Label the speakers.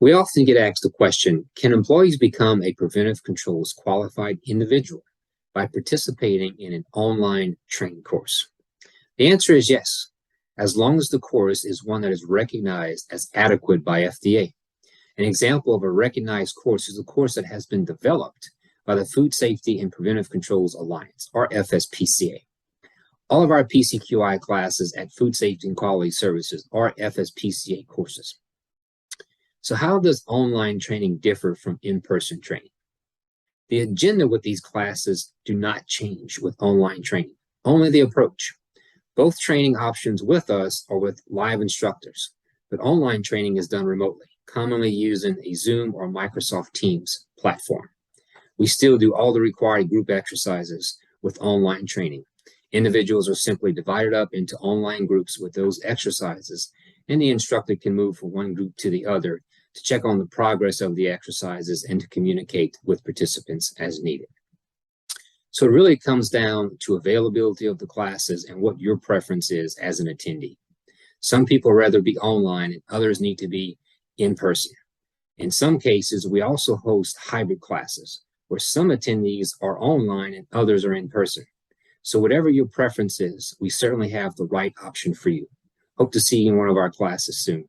Speaker 1: We often get asked the question, can employees become a preventive controls qualified individual by participating in an online training course? The answer is yes, as long as the course is one that is recognized as adequate by FDA. An example of a recognized course is a course that has been developed by the Food Safety and Preventive Controls Alliance, or FSPCA. All of our PCQI classes at Food Safety and Quality Services are FSPCA courses. So how does online training differ from in-person training? The agenda with these classes do not change with online training, only the approach. Both training options with us are with live instructors, but online training is done remotely, commonly using a Zoom or Microsoft Teams platform. We still do all the required group exercises with online training. Individuals are simply divided up into online groups with those exercises, and the instructor can move from one group to the other to check on the progress of the exercises and to communicate with participants as needed. So it really comes down to availability of the classes and what your preference is as an attendee. Some people rather be online and others need to be in person. In some cases, we also host hybrid classes where some attendees are online and others are in person. So whatever your preference is, we certainly have the right option for you. Hope to see you in one of our classes soon.